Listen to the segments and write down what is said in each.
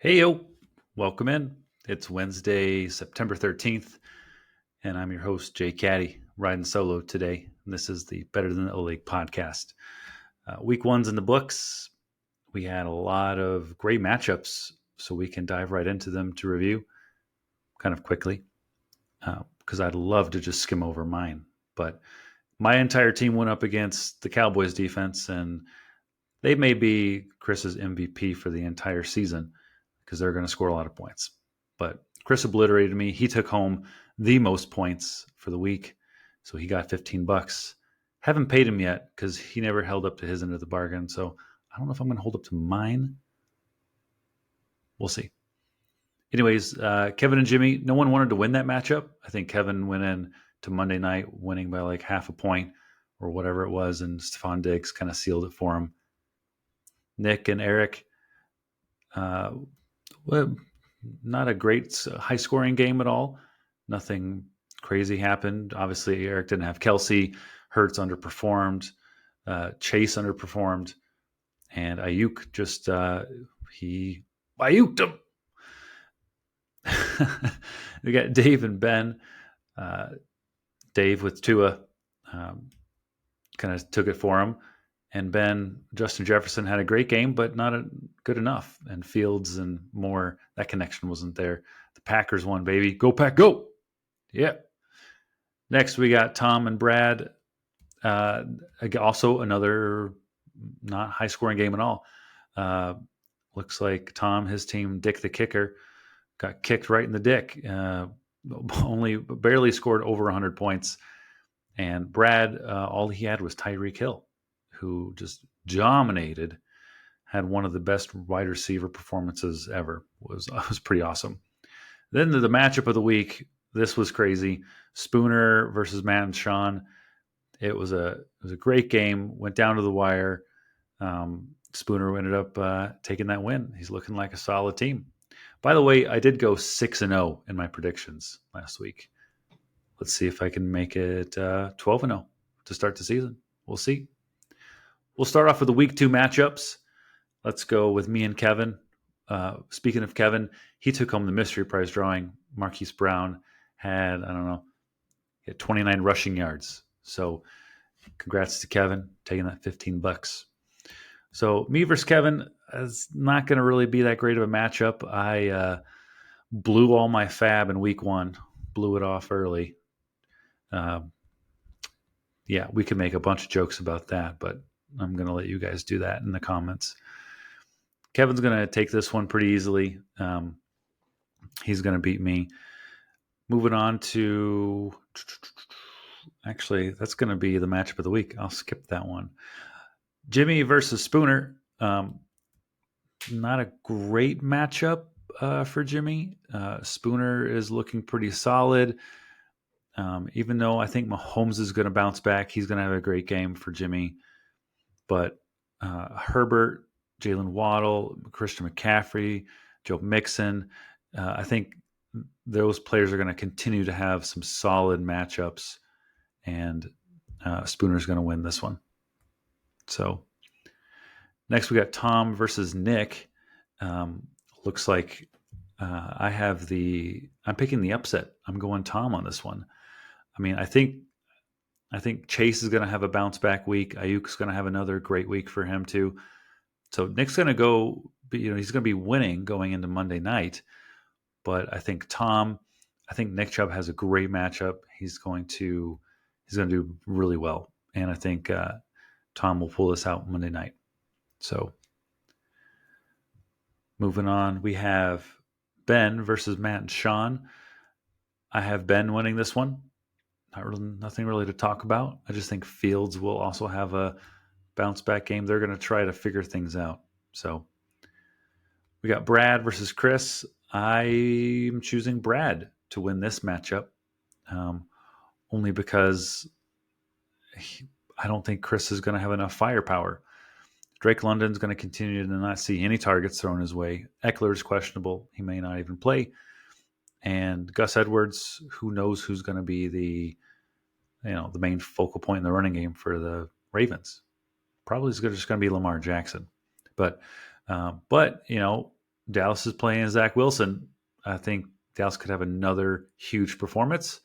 Hey, yo, welcome in. It's Wednesday, September 13th, and I'm your host, Jay Caddy, riding solo today. And this is the Better Than the O-League podcast. Week one's in the books. We had a lot of great matchups, so we can dive right into them to review kind of quickly because I'd love to just skim over mine. But my entire team went up against the Cowboys defense, and they may be Chris's MVP for the entire season because they're going to score a lot of points. But Chris obliterated me. He took home the most points for the week, so he got $15. Haven't paid him yet because he never held up to his end of the bargain. So I don't know if I'm going to hold up to mine. We'll see. Anyways, Kevin and Jimmy, no one wanted to win that matchup. I think Kevin went in to Monday night winning by like half a point or whatever it was, and Stephon Diggs kind of sealed it for him. Nick and Eric, well, not a great high scoring game at all. Nothing crazy happened. Obviously, Eric didn't have Kelsey. Hurts underperformed. Chase underperformed. And Ayuk just, he Ayuked him. We got Dave and Ben. Dave with Tua kind of took it for him. And Ben, Justin Jefferson had a great game, but not good enough. And Fields and Moore, that connection wasn't there. The Packers won, baby. Go Pack, go! Yeah. Next, we got Tom and Brad. Also, another not high-scoring game at all. Looks like Tom, his team, Dick the Kicker, got kicked right in the dick. Only barely scored over 100 points. And Brad, all he had was Tyreek Hill, who just dominated, had one of the best wide receiver performances ever. Was pretty awesome. Then the matchup of the week, this was crazy. Spooner versus Matt and Sean. It was a great game. Went down to the wire. Spooner ended up taking that win. He's looking like a solid team. By the way, I did go 6-0 in my predictions last week. Let's see if I can make it 12-0 to start the season. We'll see. We'll start off with the week 2 matchups. Let's go with me and Kevin. Speaking of Kevin, he took home the mystery prize drawing. Marquise Brown had, he had 29 rushing yards. So congrats to Kevin, taking that $15. So me versus Kevin is not going to really be that great of a matchup. I blew all my fab in week 1, blew it off early. Yeah, we could make a bunch of jokes about that, but I'm going to let you guys do that in the comments. Kevin's going to take this one pretty easily. He's going to beat me. Moving on to, actually, that's going to be the matchup of the week. I'll skip that one. Jimmy versus Spooner. Not a great matchup for Jimmy. Spooner is looking pretty solid. Even though I think Mahomes is going to bounce back, he's going to have a great game for Jimmy. But Herbert, Jalen Waddle, Christian McCaffrey, Joe Mixon, I think those players are going to continue to have some solid matchups, and Spooner's going to win this one. So next we got Tom versus Nick. Looks like I'm picking the upset. I'm going Tom on this one. I mean, I think Chase is going to have a bounce back week. Ayuk's going to have another great week for him too. So Nick's going to go, he's going to be winning going into Monday night. But I think Nick Chubb has a great matchup. He's going to do really well. And I think Tom will pull this out Monday night. So moving on, we have Ben versus Matt and Sean. I have Ben winning this one. Nothing really to talk about. I just think Fields will also have a bounce back game. They're going to try to figure things out. So we got Brad versus Chris. I'm choosing Brad to win this matchup, only because I don't think Chris is going to have enough firepower. Drake London's going to continue to not see any targets thrown his way. Eckler's questionable. He may not even play. And Gus Edwards, who knows who's going to be the main focal point in the running game for the Ravens. Probably just going to be Lamar Jackson. But Dallas is playing Zach Wilson. I think Dallas could have another huge performance,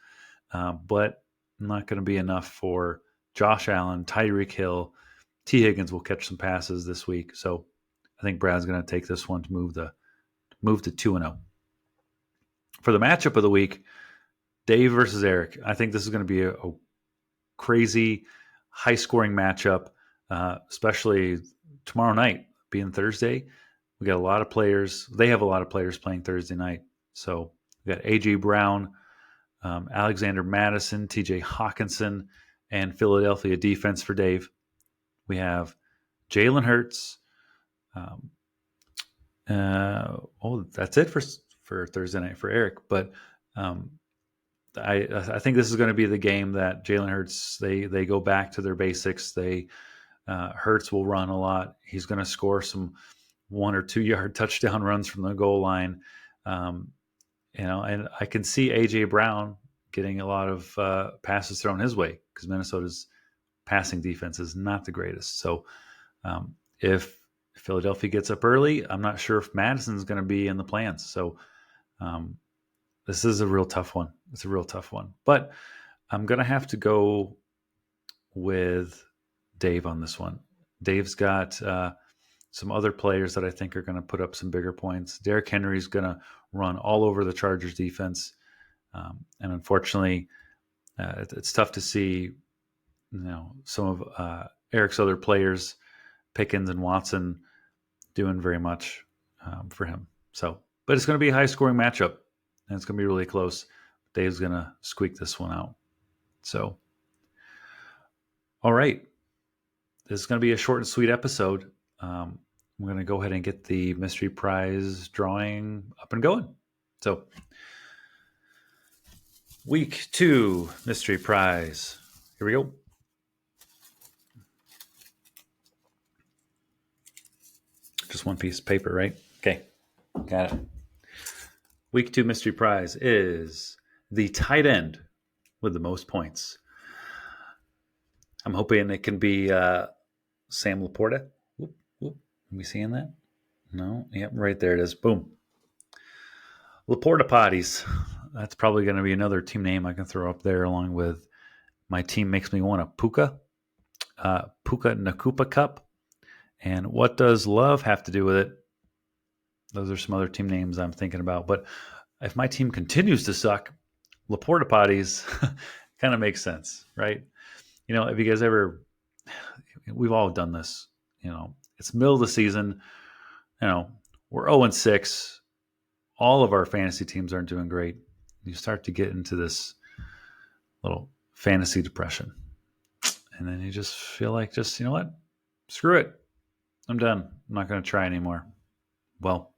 but not going to be enough for Josh Allen, Tyreek Hill. T. Higgins will catch some passes this week. So I think Brad's going to take this one to move to 2-0. For the matchup of the week, Dave versus Eric. I think this is going to be a crazy, high-scoring matchup, especially tomorrow night, being Thursday. We got a lot of players. They have a lot of players playing Thursday night. So we got A.J. Brown, Alexander Madison, T.J. Hawkinson, and Philadelphia defense for Dave. We have Jalen Hurts. That's it for Thursday night for Eric. But I think this is going to be the game that Jalen Hurts, they go back to their basics. Hurts will run a lot. He's going to score some 1 or 2 yard touchdown runs from the goal line. And I can see AJ Brown getting a lot of passes thrown his way because Minnesota's passing defense is not the greatest. So if Philadelphia gets up early, I'm not sure if Madison's going to be in the plans. So this is a real tough one. It's a real tough one. But I'm going to have to go with Dave on this one. Dave's got some other players that I think are going to put up some bigger points. Derrick Henry's going to run all over the Chargers defense. And unfortunately, it's tough to see, some of Eric's other players, Pickens and Watson, doing very much for him. So, but it's going to be a high scoring matchup and it's going to be really close. Dave's going to squeak this one out. So, all right. This is going to be a short and sweet episode. I'm going to go ahead and get the mystery prize drawing up and going. So, week 2 mystery prize. Here we go. Just one piece of paper, right? Okay, got it. Week 2 mystery prize is the tight end with the most points. I'm hoping it can be Sam Laporta. Whoop. Are we seeing that? No? Yep, right there it is. Boom. Laporta Potties. That's probably going to be another team name I can throw up there along with my team makes me want a Puka. Puka Nakupa Cup. And what does love have to do with it? Those are some other team names I'm thinking about. But if my team continues to suck, Laporta Potties kind of makes sense, right? If you guys ever, we've all done this, it's middle of the season, we're 0-6. All of our fantasy teams aren't doing great. You start to get into this little fantasy depression. And then you just feel like, you know what? Screw it. I'm done. I'm not going to try anymore. Well,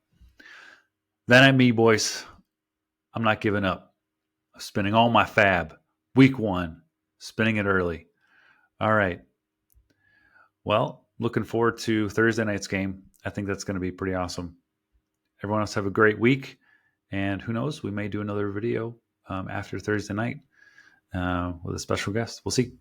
that ain't me, boys. I'm not giving up. I'm spending all my fab. Week 1, spending it early. All right. Well, looking forward to Thursday night's game. I think that's going to be pretty awesome. Everyone else have a great week. And who knows, we may do another video after Thursday night with a special guest. We'll see.